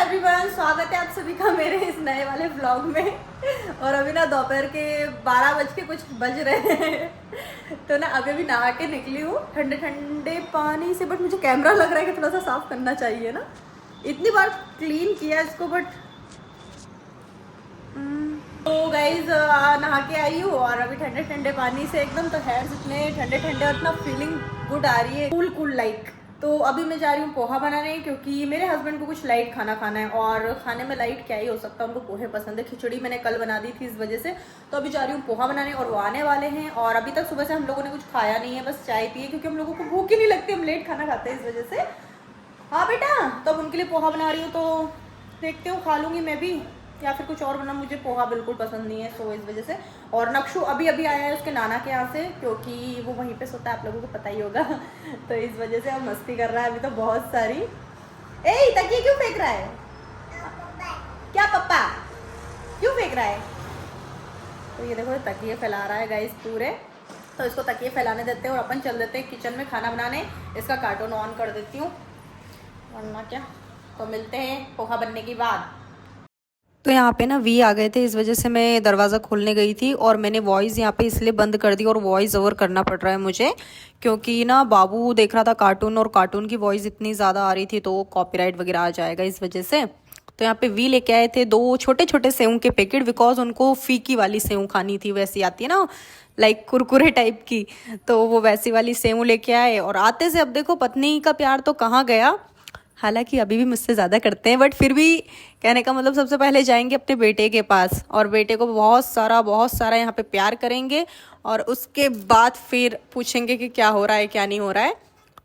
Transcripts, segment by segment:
Everyone, स्वागत है आप सभी का मेरे इस नए वाले व्लॉग में। और अभी ना दोपहर के 12 बज के कुछ बज रहे हैं। तो ना अभी नहा के निकली हूँ ठंडे ठंडे पानी से। बट मुझे कैमरा लग रहा है कि थोड़ा सा साफ करना चाहिए ना, इतनी बार क्लीन किया इसको। बट तो गाइज नहा के आई हूँ और अभी ठंडे ठंडे पानी से एकदम, तो हेयर्स इतने ठंडे ठंडे और इतना फीलिंग गुड आ रही है, कूल कूल लाइक। तो अभी मैं जा रही हूँ पोहा बनाने, क्योंकि मेरे हस्बैंड को कुछ लाइट खाना खाना है। और खाने में लाइट क्या ही हो सकता है, उनको पोहे पसंद है। खिचड़ी मैंने कल बना दी थी इस वजह से। तो अभी जा रही हूँ पोहा बनाने और वो आने वाले हैं। और अभी तक सुबह से हम लोगों ने कुछ खाया नहीं है, बस चाय पिए, क्योंकि हम लोगों को भूख ही नहीं लगती, हम लेट खाना खाते हैं इस वजह से। हाँ बेटा, तो अब उनके लिए पोहा बना रही हूँ, तो देखते हो खा लूँगी मैं भी, या फिर कुछ और बना। मुझे पोहा बिल्कुल पसंद नहीं है, सो इस वजह से। और नक्शु अभी अभी आया है उसके नाना के यहाँ से, क्योंकि वो वहीं पे सोता है, आप लोगों को पता ही होगा। तो इस वजह से अब मस्ती कर रहा है अभी तो बहुत सारी। ए तकिए क्यों फेंक रहा है? क्या पप्पा क्यों फेंक रहा है? तो ये देखो तकिए फैला रहा है गाइस पूरे। तो इसको तकिए फैलाने देते हैं और अपन चल देते हैं किचन में खाना बनाने। इसका कार्टून ऑन कर देती हूँ, वरना क्या। तो मिलते हैं पोहा बनने के बाद। तो यहाँ पे ना वी आ गए थे, इस वजह से मैं दरवाज़ा खोलने गई थी और मैंने वॉइस यहाँ पे इसलिए बंद कर दी, और वॉइस ओवर करना पड़ रहा है मुझे, क्योंकि ना बाबू देख रहा था कार्टून और कार्टून की वॉइस इतनी ज़्यादा आ रही थी, तो कॉपीराइट वगैरह आ जाएगा इस वजह से। तो यहाँ पे वी लेके आए थे 2 छोटे छोटे सेव के पैकेट, बिकॉज उनको फीकी वाली सेव खानी थी, वैसी आती है ना लाइक कुरकुरे टाइप की। तो वो वैसी वाली सेव लेके आए, और आते से अब देखो पत्नी का प्यार तो कहाँ गया। हालांकि अभी भी मुझसे ज़्यादा करते हैं, बट फिर भी कहने का मतलब सबसे पहले जाएंगे अपने बेटे के पास, और बेटे को बहुत सारा यहाँ पे प्यार करेंगे, और उसके बाद फिर पूछेंगे कि क्या हो रहा है क्या नहीं हो रहा है।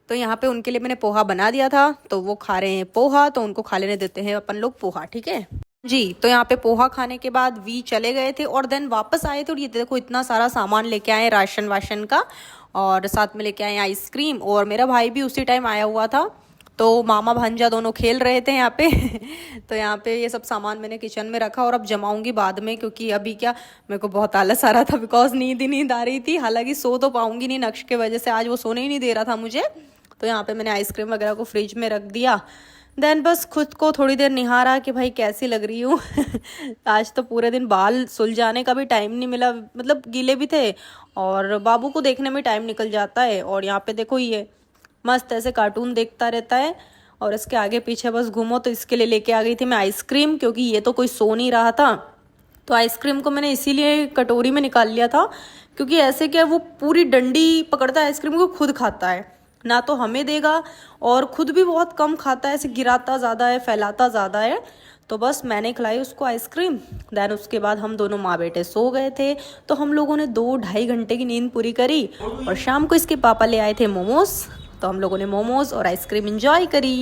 तो यहाँ पे उनके लिए मैंने पोहा बना दिया था, तो वो खा रहे हैं पोहा, तो उनको खा लेने देते हैं अपन लोग पोहा, ठीक है जी। तो यहाँ पे पोहा खाने के बाद वी चले गए थे, और देन वापस आए थे, और ये देखो इतना सारा सामान लेके आए राशन वाशन का, और साथ में लेके आए आइसक्रीम। और मेरा भाई भी उसी टाइम आया हुआ था, तो मामा भांजा दोनों खेल रहे थे यहाँ पे। तो यहाँ पे ये सब सामान मैंने किचन में रखा, और अब जमाऊंगी बाद में, क्योंकि अभी क्या, मेरे को बहुत आलस आ रहा था, बिकॉज नींद ही नींद आ रही थी। हालांकि सो तो पाऊंगी नहीं नक्श के वजह से, आज वो सोने ही नहीं दे रहा था मुझे। तो यहाँ पे मैंने आइसक्रीम वगैरह को फ्रिज में रख दिया। देन बस खुद को थोड़ी देर निहारा कि भाई कैसी लग रही हूँ। आज तो पूरे दिन बाल सुलझाने का भी टाइम नहीं मिला, मतलब गीले भी थे, और बाबू को देखने में टाइम निकल जाता है। और यहाँ पे देखो ये मस्त ऐसे कार्टून देखता रहता है, और इसके आगे पीछे बस घूमो। तो इसके लिए लेके आ गई थी मैं आइसक्रीम, क्योंकि ये तो कोई सो नहीं रहा था। तो आइसक्रीम को मैंने इसीलिए कटोरी में निकाल लिया था, क्योंकि ऐसे क्या वो पूरी डंडी पकड़ता है आइसक्रीम को, खुद खाता है ना, तो हमें देगा, और खुद भी बहुत कम खाता है, ऐसे गिराता ज़्यादा है, फैलाता ज़्यादा है। तो बस मैंने खिलाई उसको आइसक्रीम। देन उसके बाद हम दोनों माँ बेटे सो गए थे। तो हम लोगों ने 2-2.5 घंटे की नींद पूरी करी, और शाम को इसके पापा ले आए थे मोमोज, तो हम लोगों ने मोमोज और आइसक्रीम एंजॉय करी।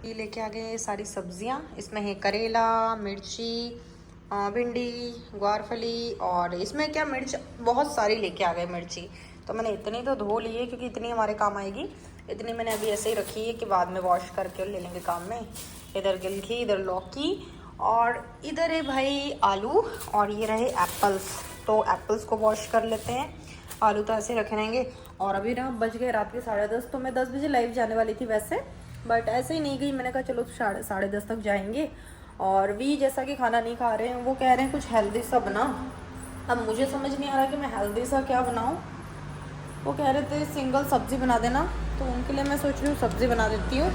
ये लेके आ गए सारी सब्जियां, इसमें है करेला, मिर्ची, भिंडी, ग्वारफली, और इसमें क्या मिर्च बहुत सारी लेके आ गए मिर्ची। तो मैंने इतनी तो धो ली है, क्योंकि इतनी हमारे काम आएगी। इतनी मैंने अभी ऐसे ही रखी है कि बाद में वॉश करके ले लेंगे काम में। इधर गिलकी, इधर लौकी, और इधर है भाई आलू, और ये रहे एप्पल्स। तो एप्पल्स को वॉश कर लेते हैं, आलू तो ऐसे रखे रहेंगे। और अभी ना बज गए रात के 10:30। तो मैं 10 बजे लाइव जाने वाली थी वैसे, बट ऐसे ही नहीं गई। मैंने कहा चलो 10:30 तक जाएंगे। और भी जैसा कि खाना नहीं खा रहे हैं, वो कह रहे हैं कुछ हेल्दी सा बना। अब मुझे समझ नहीं आ रहा कि मैं हेल्दी सा क्या बनाऊँ। वो कह रहे थे सिंगल सब्ज़ी बना देना, तो उनके लिए मैं सोच रही हूँ सब्ज़ी बना देती हूँ,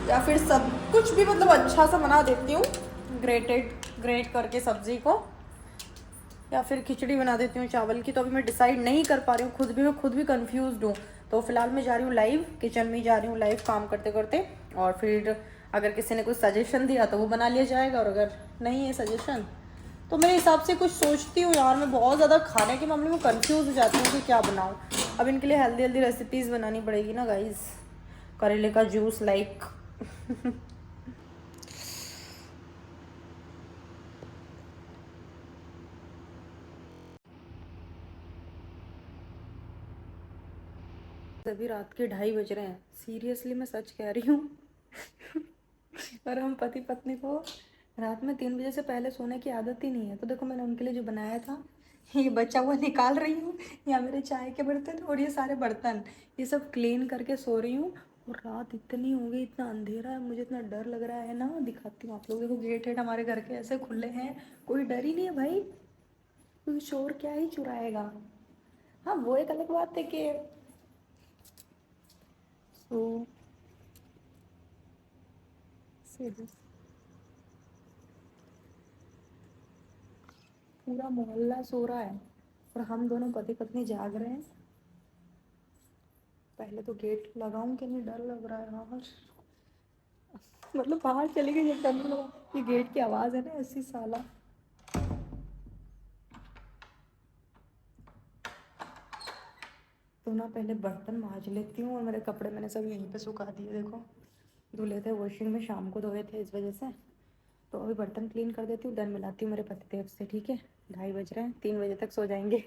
या फिर सब कुछ भी मतलब अच्छा सा बना देती हूँ, ग्रेट करके सब्ज़ी को, या फिर खिचड़ी बना देती हूँ चावल की। तो अभी मैं डिसाइड नहीं कर पा रही हूँ, मैं खुद भी कंफ्यूज हूँ। तो फिलहाल मैं जा रही हूँ लाइव, किचन में जा रही हूँ लाइव काम करते करते। और फिर अगर किसी ने कुछ सजेशन दिया तो वो बना लिया जाएगा, और अगर नहीं है सजेशन तो मेरे हिसाब से कुछ सोचती हूँ। यार मैं बहुत ज़्यादा खाने के मामले में कंफ्यूज हो जाती हूँ कि क्या बनाऊँ। अब इनके लिए हेल्दी रेसिपीज़ बनानी पड़ेगी ना गाइज। करेले का जूस लाइक। अभी रात के 2:30 बज रहे हैं, सीरियसली मैं सच कह रही हूँ। और हम पति पत्नी को रात में 3 बजे से पहले सोने की आदत ही नहीं है। तो देखो मैंने उनके लिए जो बनाया था, ये बचा हुआ निकाल रही हूँ, या मेरे चाय के बर्तन और ये सारे बर्तन, ये सब क्लीन करके सो रही हूँ। और रात इतनी हो गई, इतना अंधेरा है, मुझे इतना डर लग रहा है ना। दिखाती हूँ आप लोग, देखो गेट वेट हमारे घर के ऐसे खुले हैं, कोई डर ही नहीं है भाई, कोई शोर क्या ही चुराएगा। हाँ वो एक अलग बात है कि सो सीधे पूरा मोहल्ला सो रहा है और हम दोनों पति पत्नी जाग रहे हैं। पहले तो गेट लगाऊं कि नहीं, डर लग रहा है यार। मतलब बाहर चली गई जब डर नहीं लगा, ये गेट की आवाज़ है ना ऐसी साला। तो ना पहले बर्तन मांज लेती हूँ, और मेरे कपड़े मैंने सब यहीं पे सुखा दिए, देखो धुले थे वॉशिंग में, शाम को धोए थे इस वजह से। तो अभी बर्तन क्लीन कर देती हूँ, डन मिलाती हूँ मेरे पतिदेव से, ठीक है। 2:30 बज रहे हैं, 3 बजे तक सो जाएंगे।